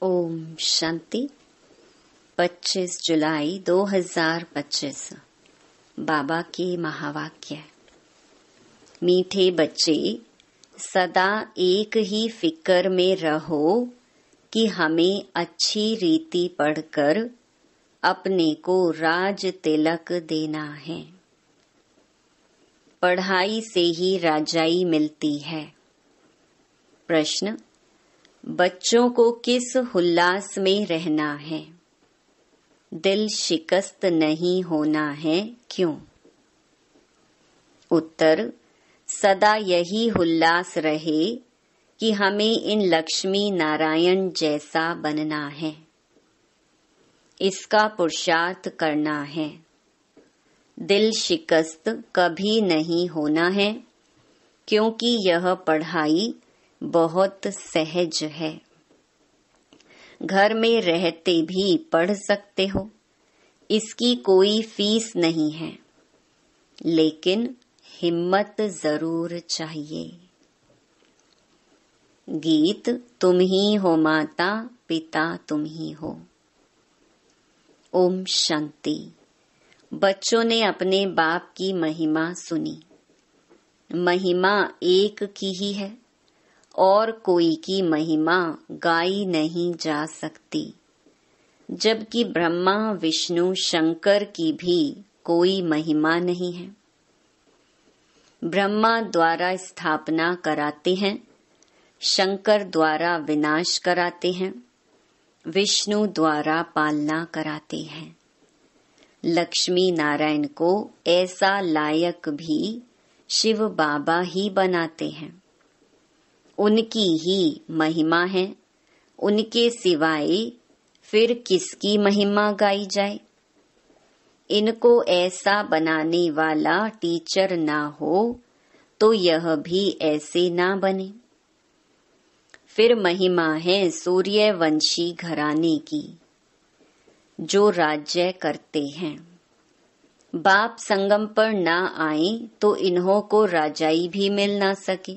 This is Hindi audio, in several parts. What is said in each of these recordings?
ओम शांति। 25 जुलाई 2025 बाबा के महावाक्य। मीठे बच्चे, सदा एक ही फिक्र में रहो कि हमें अच्छी रीति पढ़कर अपने को राज तिलक देना है। पढ़ाई से ही राजाई मिलती है। प्रश्न: बच्चों को किस उल्लास में रहना है? दिल शिकस्त नहीं होना है, क्यों? उत्तर: सदा यही उल्लास रहे कि हमें इन लक्ष्मी नारायण जैसा बनना है। इसका पुरुषार्थ करना है। दिल शिकस्त कभी नहीं होना है, क्योंकि यह पढ़ाई बहुत सहज है। घर में रहते भी पढ़ सकते हो, इसकी कोई फीस नहीं है, लेकिन हिम्मत जरूर चाहिए। गीत: तुम ही हो माता पिता तुम ही हो। ओम शांति। बच्चों ने अपने बाप की महिमा सुनी। महिमा एक की ही है और कोई की महिमा गाई नहीं जा सकती, जबकि ब्रह्मा विष्णु शंकर की भी कोई महिमा नहीं है। ब्रह्मा द्वारा स्थापना कराते हैं, शंकर द्वारा विनाश कराते हैं, विष्णु द्वारा पालना कराते हैं। लक्ष्मी नारायण को ऐसा लायक भी शिव बाबा ही बनाते हैं। उनकी ही महिमा है, उनके सिवाय फिर किसकी महिमा गाई जाए? इनको ऐसा बनाने वाला टीचर ना हो तो यह भी ऐसे ना बने। फिर महिमा है सूर्यवंशी घराने की, जो राज्य करते हैं। बाप संगम पर ना आए तो इन्हों को राजाई भी मिल ना सके,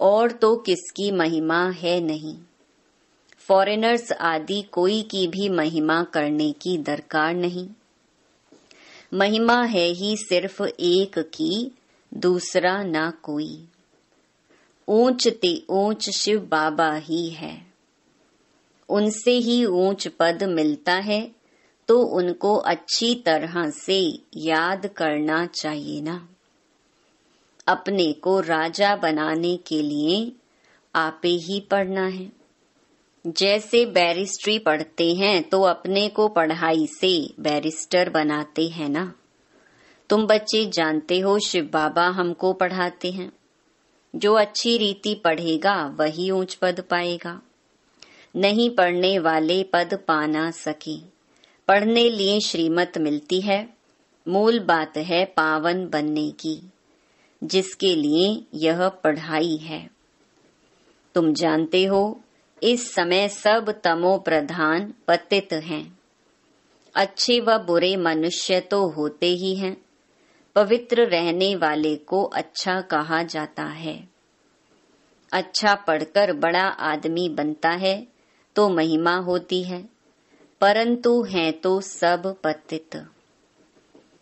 और तो किसकी महिमा है नहीं। फॉरेनर्स आदि कोई की भी महिमा करने की दरकार नहीं। महिमा है ही सिर्फ एक की, दूसरा ना कोई। ऊंच ते ऊंच शिव बाबा ही है। उनसे ही ऊंच पद मिलता है, तो उनको अच्छी तरह से याद करना चाहिए ना। अपने को राजा बनाने के लिए आपे ही पढ़ना है। जैसे बैरिस्ट्री पढ़ते हैं तो अपने को पढ़ाई से बैरिस्टर बनाते हैं ना। तुम बच्चे जानते हो शिव बाबा हमको पढ़ाते हैं। जो अच्छी रीति पढ़ेगा वही ऊंच पद पाएगा। नहीं पढ़ने वाले पद पा ना सके। पढ़ने लिए श्रीमत मिलती है। मूल बात है पावन बनने की, जिसके लिए यह पढ़ाई है। तुम जानते हो इस समय सब तमो प्रधान पतित हैं। अच्छे व बुरे मनुष्य तो होते ही हैं। पवित्र रहने वाले को अच्छा कहा जाता है। अच्छा पढ़कर बड़ा आदमी बनता है तो महिमा होती है, परंतु हैं तो सब पतित।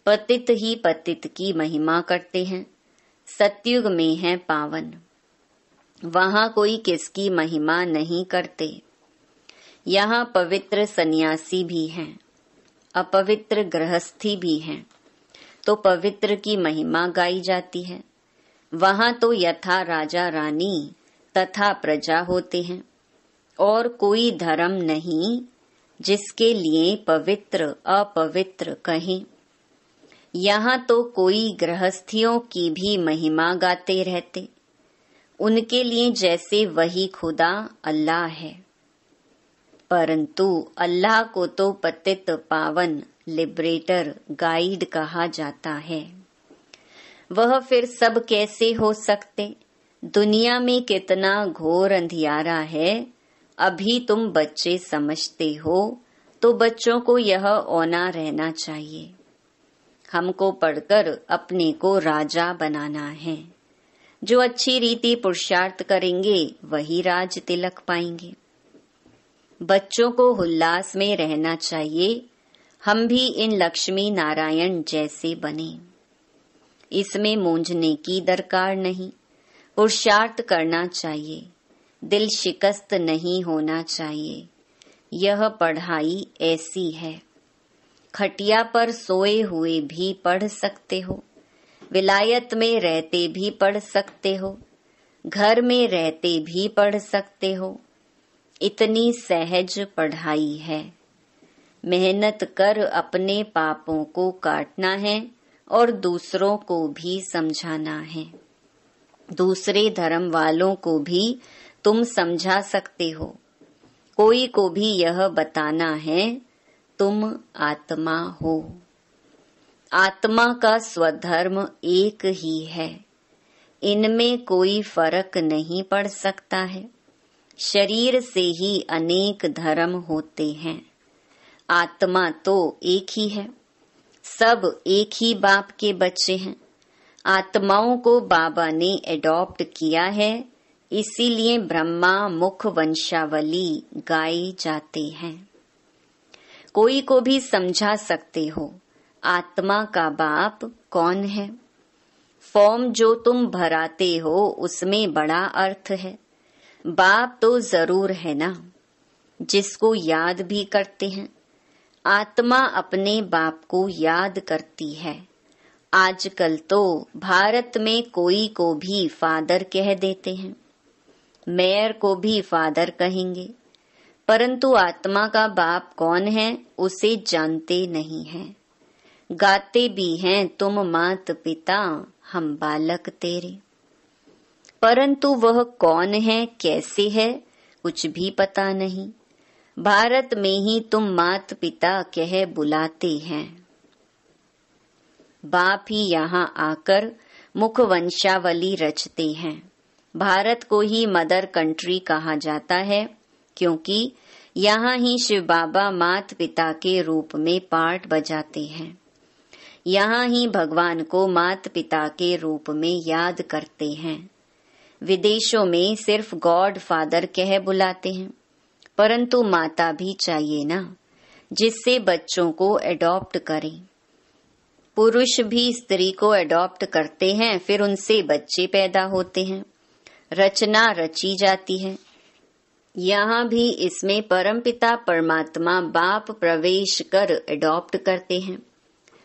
पतित ही पतित की महिमा करते हैं। सतयुग में है पावन, वहां कोई किसकी महिमा नहीं करते। यहाँ पवित्र सन्यासी भी हैं, अपवित्र गृहस्थी भी हैं, तो पवित्र की महिमा गाई जाती है। वहां तो यथा राजा रानी तथा प्रजा होते हैं, और कोई धर्म नहीं जिसके लिए पवित्र अपवित्र कहें। यहाँ तो कोई गृहस्थियों की भी महिमा गाते रहते। उनके लिए जैसे वही खुदा अल्लाह है, परंतु अल्लाह को तो पतित पावन लिबरेटर गाइड कहा जाता है। वह फिर सब कैसे हो सकते? दुनिया में कितना घोर अंधियारा है, अभी तुम बच्चे समझते हो, तो बच्चों को यह औना रहना चाहिए। हमको पढ़कर अपने को राजा बनाना है। जो अच्छी रीति पुरुषार्थ करेंगे वही राज तिलक पाएंगे। बच्चों को उल्लास में रहना चाहिए। हम भी इन लक्ष्मी नारायण जैसे बने। इसमें मूंझने की दरकार नहीं। पुरुषार्थ करना चाहिए। दिल शिकस्त नहीं होना चाहिए। यह पढ़ाई ऐसी है। खटिया पर सोए हुए भी पढ़ सकते हो, विलायत में रहते भी पढ़ सकते हो, घर में रहते भी पढ़ सकते हो। इतनी सहज पढ़ाई है। मेहनत कर अपने पापों को काटना है और दूसरों को भी समझाना है। दूसरे धर्म वालों को भी तुम समझा सकते हो। कोई को भी यह बताना है तुम आत्मा हो। आत्मा का स्वधर्म एक ही है। इनमें कोई फर्क नहीं पड़ सकता है। शरीर से ही अनेक धर्म होते हैं। आत्मा तो एक ही है। सब एक ही बाप के बच्चे हैं। आत्माओं को बाबा ने एडॉप्ट किया है, इसीलिए ब्रह्मा मुख वंशावली गाए जाते हैं। कोई को भी समझा सकते हो आत्मा का बाप कौन है। फॉर्म जो तुम भराते हो उसमें बड़ा अर्थ है। बाप तो जरूर है ना, जिसको याद भी करते हैं। आत्मा अपने बाप को याद करती है। आजकल तो भारत में कोई को भी फादर कह देते हैं, मेयर को भी फादर कहेंगे, परंतु आत्मा का बाप कौन है उसे जानते नहीं हैं। गाते भी हैं तुम मात पिता हम बालक तेरे, परंतु वह कौन है कैसे है कुछ भी पता नहीं। भारत में ही तुम मात पिता कह बुलाते हैं। बाप ही यहाँ आकर मुख वंशावली रचते हैं। भारत को ही मदर कंट्री कहा जाता है, क्योंकि यहाँ ही शिव बाबा मात पिता के रूप में पार्ट बजाते हैं। यहाँ ही भगवान को मात पिता के रूप में याद करते हैं। विदेशों में सिर्फ गॉड फादर कह बुलाते हैं, परंतु माता भी चाहिए ना, जिससे बच्चों को एडॉप्ट करें। पुरुष भी स्त्री को एडॉप्ट करते हैं, फिर उनसे बच्चे पैदा होते हैं, रचना रची जाती है। यहाँ भी इसमें परमपिता परमात्मा बाप प्रवेश कर एडॉप्ट करते हैं,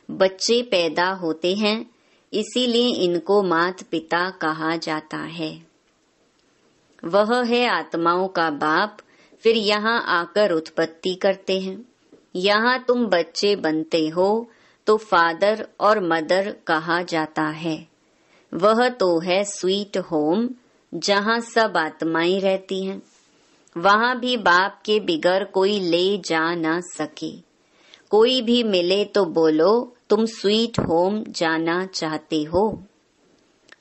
बच्चे पैदा होते हैं, इसीलिए इनको मात पिता कहा जाता है। वह है आत्माओं का बाप, फिर यहाँ आकर उत्पत्ति करते हैं। यहाँ तुम बच्चे बनते हो तो फादर और मदर कहा जाता है। वह तो है स्वीट होम, जहाँ सब आत्माएं रहती हैं। वहाँ भी बाप के बिगर कोई ले जा ना सके। कोई भी मिले तो बोलो तुम स्वीट होम जाना चाहते हो,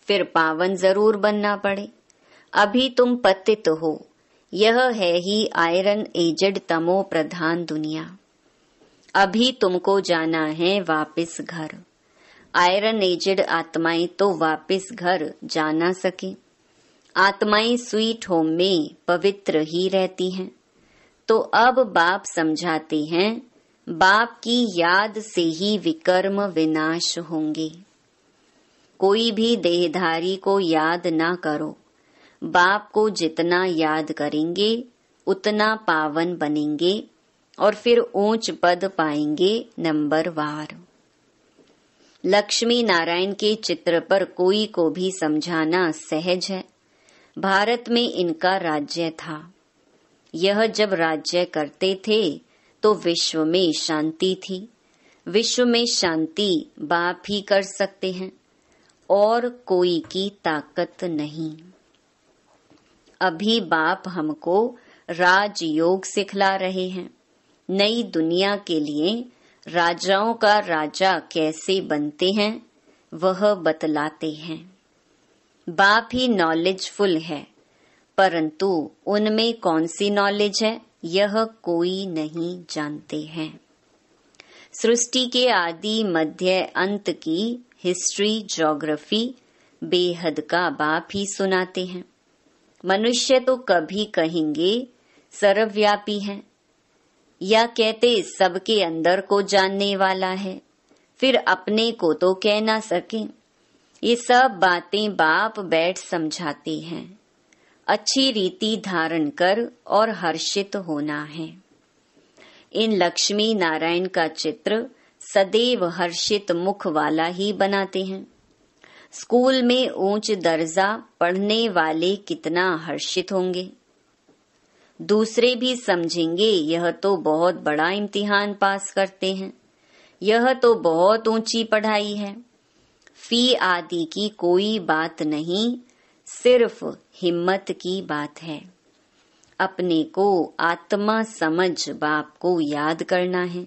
फिर पावन जरूर बनना पड़े। अभी तुम पतित हो। यह है ही आयरन एजेड तमो प्रधान दुनिया। अभी तुमको जाना है वापस घर। आयरन एजेड आत्माएं तो वापस घर जा ना सके। आत्माएं स्वीट होम में पवित्र ही रहती हैं। तो अब बाप समझाते हैं, बाप की याद से ही विकर्म विनाश होंगे। कोई भी देहधारी को याद ना करो। बाप को जितना याद करेंगे उतना पावन बनेंगे और फिर ऊंच पद पाएंगे नंबर वार। लक्ष्मी नारायण के चित्र पर कोई को भी समझाना सहज है। भारत में इनका राज्य था। यह जब राज्य करते थे तो विश्व में शांति थी। विश्व में शांति बाप ही कर सकते हैं और कोई की ताकत नहीं। अभी बाप हमको राजयोग सिखला रहे हैं। नई दुनिया के लिए राजाओं का राजा कैसे बनते हैं वह बतलाते हैं। बाप ही नॉलेजफुल है, परंतु उनमें कौन सी नॉलेज है यह कोई नहीं जानते हैं। सृष्टि के आदि मध्य अंत की हिस्ट्री ज्योग्राफी बेहद का बाप ही सुनाते हैं। मनुष्य तो कभी कहेंगे सर्वव्यापी है, या कहते सबके अंदर को जानने वाला है, फिर अपने को तो कह ना सके। ये सब बातें बाप बैठ समझाते हैं। अच्छी रीति धारण कर और हर्षित होना है। इन लक्ष्मी नारायण का चित्र सदैव हर्षित मुख वाला ही बनाते हैं। स्कूल में ऊंच दर्जा पढ़ने वाले कितना हर्षित होंगे। दूसरे भी समझेंगे यह तो बहुत बड़ा इम्तिहान पास करते हैं, यह तो बहुत ऊंची पढ़ाई है। फी आदि की कोई बात नहीं, सिर्फ हिम्मत की बात है। अपने को आत्मा समझ बाप को याद करना है,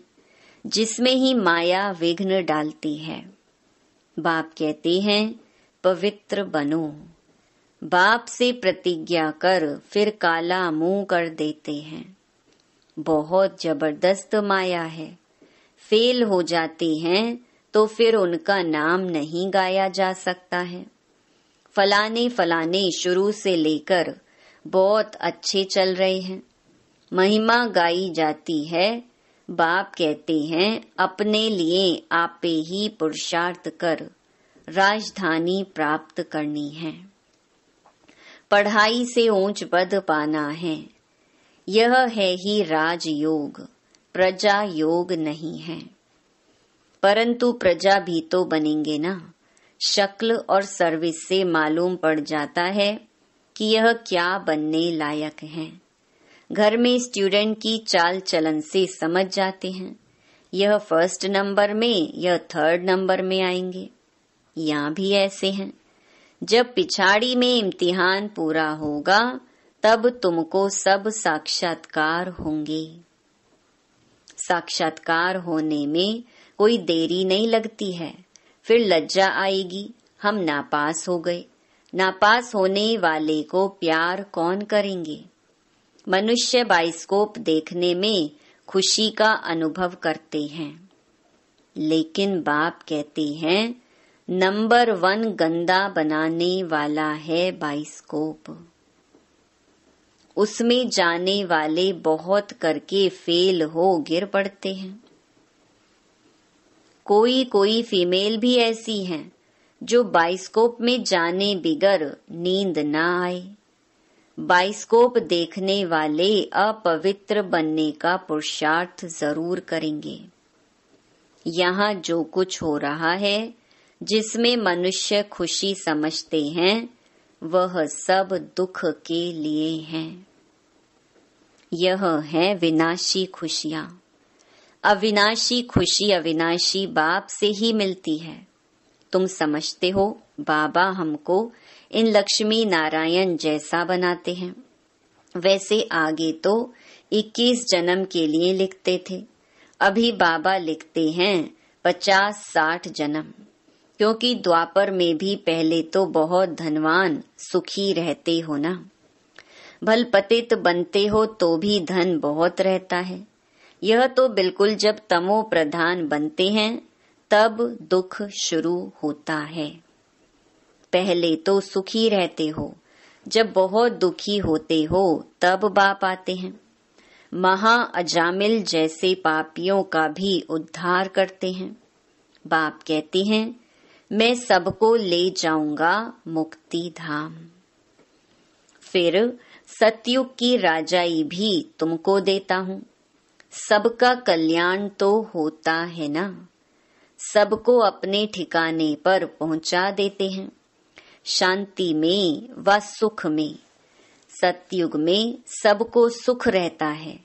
जिसमें ही माया विघ्न डालती है। बाप कहते हैं पवित्र बनो। बाप से प्रतिज्ञा कर फिर काला मुंह कर देते हैं। बहुत जबरदस्त माया है। फेल हो जाते हैं तो फिर उनका नाम नहीं गाया जा सकता है। फलाने फलाने शुरू से लेकर बहुत अच्छे चल रहे हैं, महिमा गाई जाती है। बाप कहते हैं अपने लिए आपे ही पुरुषार्थ कर राजधानी प्राप्त करनी है। पढ़ाई से ऊंच पद पाना है। यह है ही राजयोग, प्रजा योग नहीं है। परंतु प्रजा भी तो बनेंगे ना। शक्ल और सर्विस से मालूम पड़ जाता है कि यह क्या बनने लायक है। घर में स्टूडेंट की चाल चलन से समझ जाते हैं यह फर्स्ट नंबर में, यह थर्ड नंबर में आएंगे। यहाँ भी ऐसे हैं। जब पिछाड़ी में इम्तिहान पूरा होगा तब तुमको सब साक्षात्कार होंगे। साक्षात्कार होने में कोई देरी नहीं लगती है। फिर लज्जा आएगी, हम नापास हो गए। नापास होने वाले को प्यार कौन करेंगे। मनुष्य बाइस्कोप देखने में खुशी का अनुभव करते हैं, लेकिन बाप कहते हैं नंबर 1 गंदा बनाने वाला है बाइस्कोप। उसमें जाने वाले बहुत करके फेल हो गिर पड़ते हैं। कोई कोई फीमेल भी ऐसी हैं जो बाइस्कोप में जाने बिगर नींद ना आए। बाइस्कोप देखने वाले अपवित्र बनने का पुरुषार्थ जरूर करेंगे। यहाँ जो कुछ हो रहा है, जिसमें मनुष्य खुशी समझते हैं, वह सब दुख के लिए हैं। यह है विनाशी खुशियाँ। अविनाशी खुशी अविनाशी बाप से ही मिलती है। तुम समझते हो बाबा हमको इन लक्ष्मी नारायण जैसा बनाते हैं। वैसे आगे तो 21 जन्म के लिए लिखते थे, अभी बाबा लिखते हैं 50-60 जन्म, क्योंकि द्वापर में भी पहले तो बहुत धनवान सुखी रहते हो ना। भल पतित बनते हो तो भी धन बहुत रहता है। यह तो बिल्कुल जब तमो प्रधान बनते हैं तब दुख शुरू होता है। पहले तो सुखी रहते हो, जब बहुत दुखी होते हो तब बाप आते हैं। महा अजामिल जैसे पापियों का भी उद्धार करते हैं। बाप कहते हैं मैं सबको ले जाऊंगा मुक्ति धाम। फिर सतयुग की राजाई भी तुमको देता हूँ। सबका कल्याण तो होता है ना। सबको अपने ठिकाने पर पहुंचा देते हैं, शांति में व सुख में। सतयुग में सबको सुख रहता है,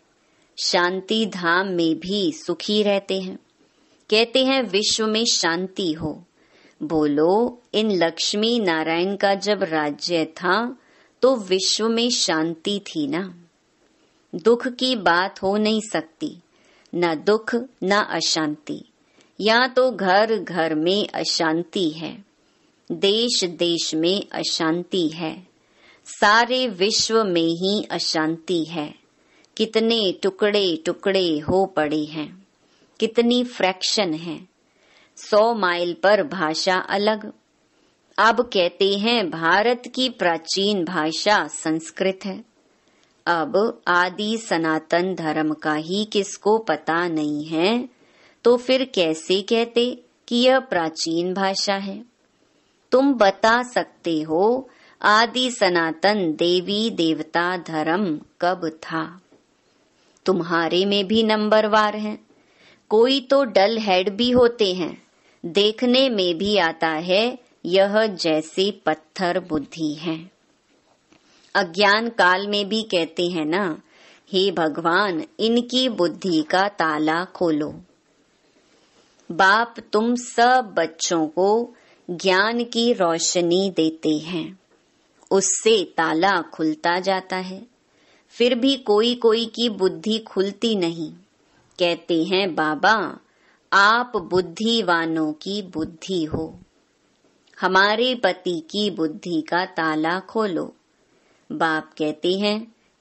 शांति धाम में भी सुखी रहते हैं। कहते हैं विश्व में शांति हो। बोलो, इन लक्ष्मी नारायण का जब राज्य था तो विश्व में शांति थी ना। दुख की बात हो नहीं सकती, न दुख न अशांति। यहाँ तो घर घर में अशांति है, देश देश में अशांति है, सारे विश्व में ही अशांति है। कितने टुकड़े टुकड़े हो पड़े हैं, कितनी फ्रैक्शन है। 100 माइल पर भाषा अलग। अब कहते हैं भारत की प्राचीन भाषा संस्कृत है। अब आदि सनातन धर्म का ही किसको पता नहीं है, तो फिर कैसे कहते कि यह प्राचीन भाषा है। तुम बता सकते हो आदि सनातन देवी देवता धर्म कब था। तुम्हारे में भी नंबरवार हैं, कोई तो डल हेड भी होते हैं, देखने में भी आता है यह जैसे पत्थर बुद्धि है। अज्ञान काल में भी कहते हैं ना, हे भगवान इनकी बुद्धि का ताला खोलो। बाप तुम सब बच्चों को ज्ञान की रोशनी देते हैं, उससे ताला खुलता जाता है। फिर भी कोई कोई की बुद्धि खुलती नहीं। कहते हैं बाबा आप बुद्धिवानों की बुद्धि हो, हमारे पति की बुद्धि का ताला खोलो। बाप कहते हैं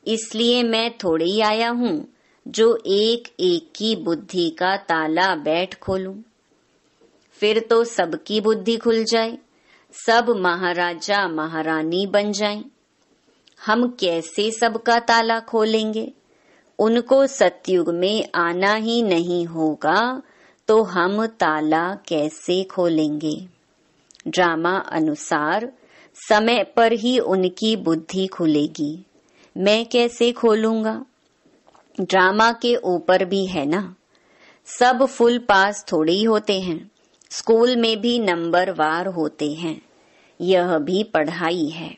इसलिए मैं थोड़े ही आया हूँ जो एक एक की बुद्धि का ताला बैठ खोलूं। फिर तो सबकी बुद्धि खुल जाए, सब महाराजा महारानी बन जाएं। हम कैसे सबका ताला खोलेंगे? उनको सतयुग में आना ही नहीं होगा तो हम ताला कैसे खोलेंगे? ड्रामा अनुसार समय पर ही उनकी बुद्धि खुलेगी, मैं कैसे खोलूंगा? ड्रामा के ऊपर भी है ना, सब फुल पास थोड़े ही होते हैं, स्कूल में भी नंबरवार होते हैं। यह भी पढ़ाई है,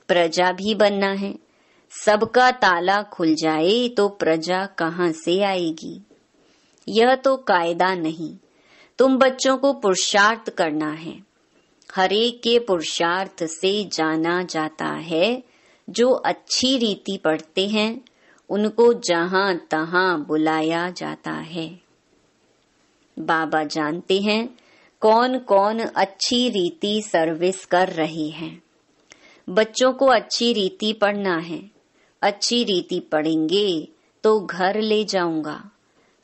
प्रजा भी बनना है। सबका ताला खुल जाए तो प्रजा कहाँ से आएगी? यह तो कायदा नहीं, तुम बच्चों को पुरुषार्थ करना है। हरेक के पुरुषार्थ से जाना जाता है। जो अच्छी रीति पढ़ते हैं उनको जहां तहां बुलाया जाता है। बाबा जानते हैं कौन कौन अच्छी रीति सर्विस कर रहे हैं। बच्चों को अच्छी रीति पढ़ना है। अच्छी रीति पढ़ेंगे तो घर ले जाऊंगा,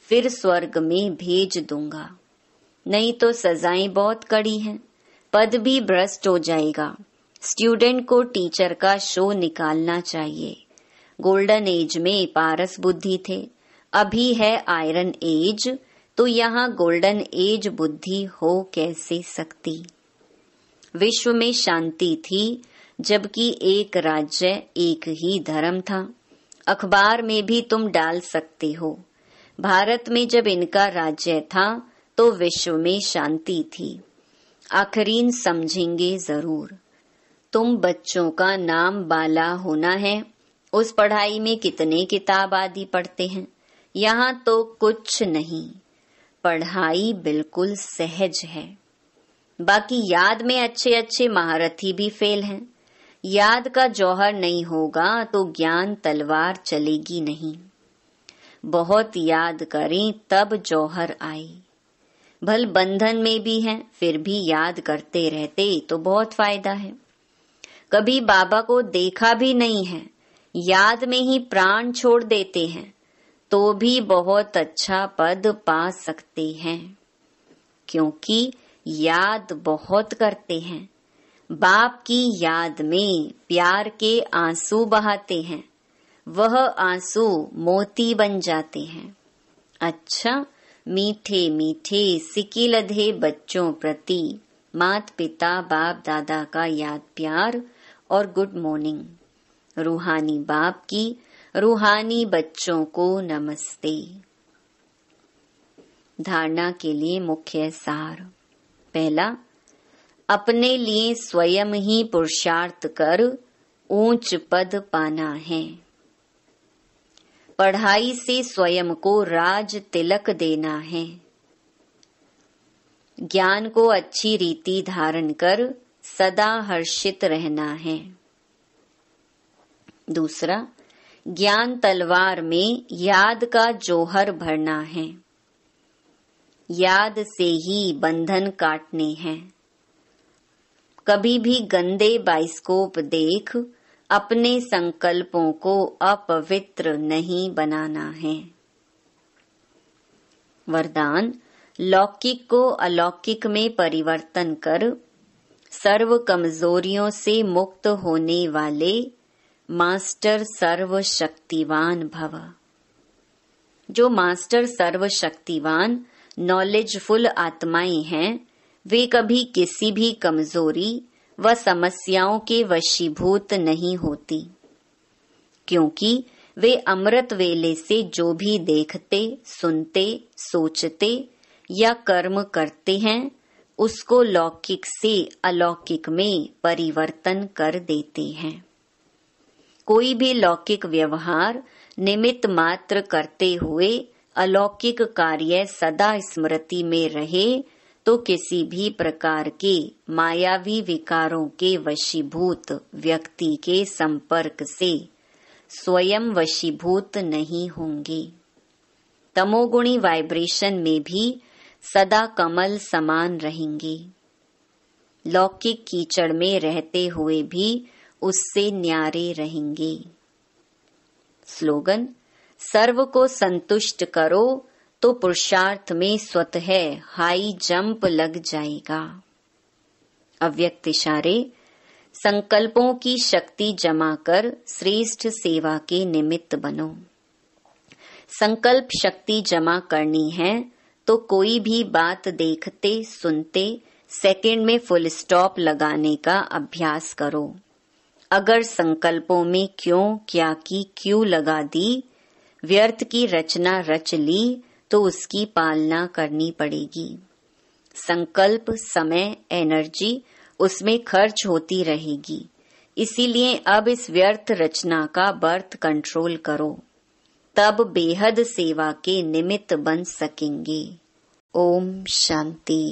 फिर स्वर्ग में भेज दूंगा। नहीं तो सजाएं बहुत कड़ी हैं, पद भी भ्रष्ट हो जाएगा। स्टूडेंट को टीचर का शो निकालना चाहिए। गोल्डन एज में पारस बुद्धि थे, अभी है आयरन एज, तो यहाँ गोल्डन एज बुद्धि हो कैसे सकती? विश्व में शांति थी, जबकि एक राज्य एक ही धर्म था। अखबार में भी तुम डाल सकते हो, भारत में जब इनका राज्य था तो विश्व में शांति थी। आखिरीन समझेंगे जरूर। तुम बच्चों का नाम बाला होना है, उस पढ़ाई में कितने किताब आदि पढ़ते हैं, यहाँ तो कुछ नहीं। पढ़ाई बिल्कुल सहज है। बाकी याद में अच्छे अच्छे महारथी भी फेल हैं। याद का जौहर नहीं होगा तो ज्ञान तलवार चलेगी नहीं। बहुत याद करें तब जौहर आए। भल बंधन में भी हैं, फिर भी याद करते रहते तो बहुत फायदा है। कभी बाबा को देखा भी नहीं है, याद में ही प्राण छोड़ देते हैं, तो भी बहुत अच्छा पद पा सकते हैं, क्योंकि याद बहुत करते हैं। बाप की याद में प्यार के आंसू बहाते हैं, वह आंसू मोती बन जाते हैं। अच्छा, मीठे मीठे सिकी लधे बच्चों प्रति माता पिता बाप दादा का याद प्यार और गुड मॉर्निंग। रूहानी बाप की रूहानी बच्चों को नमस्ते। धारणा के लिए मुख्य सार। पहला, अपने लिए स्वयं ही पुरुषार्थ कर ऊंच पद पाना है। पढ़ाई से स्वयं को राज तिलक देना है। ज्ञान को अच्छी रीति धारण कर सदा हर्षित रहना है। दूसरा, ज्ञान तलवार में याद का जौहर भरना है। याद से ही बंधन काटने हैं। कभी भी गंदे बाइस्कोप देख अपने संकल्पों को अपवित्र नहीं बनाना है। वरदान, लौकिक को अलौकिक में परिवर्तन कर सर्व कमजोरियों से मुक्त होने वाले मास्टर सर्वशक्तिवान भव। जो मास्टर सर्वशक्तिवान नॉलेजफुल आत्माएं हैं, वे कभी किसी भी कमजोरी व समस्याओं के वशीभूत नहीं होती, क्योंकि वे अमृत वेले से जो भी देखते, सुनते, सोचते या कर्म करते हैं, उसको लौकिक से अलौकिक में परिवर्तन कर देते हैं। कोई भी लौकिक व्यवहार निमित्त मात्र करते हुए अलौकिक कार्य सदा स्मृति में रहे तो किसी भी प्रकार के मायावी विकारों के वशीभूत व्यक्ति के संपर्क से स्वयं वशीभूत नहीं होंगे। तमोगुणी वाइब्रेशन में भी सदा कमल समान रहेंगे। लौकिक कीचड़ में रहते हुए भी उससे न्यारे रहेंगे। स्लोगन: सर्व को संतुष्ट करो तो पुरुषार्थ में स्वतः हाई जंप लग जाएगा। अव्यक्त इशारे: संकल्पों की शक्ति जमा कर श्रेष्ठ सेवा के निमित्त बनो। संकल्प शक्ति जमा करनी है तो कोई भी बात देखते सुनते सेकंड में फुल स्टॉप लगाने का अभ्यास करो। अगर संकल्पों में क्यों, क्या की, क्यों लगा दी, व्यर्थ की रचना रच ली तो उसकी पालना करनी पड़ेगी। संकल्प, समय, एनर्जी उसमें खर्च होती रहेगी। इसीलिए अब इस व्यर्थ रचना का बर्थ कंट्रोल करो, तब बेहद सेवा के निमित्त बन सकेंगे। ओम शांति।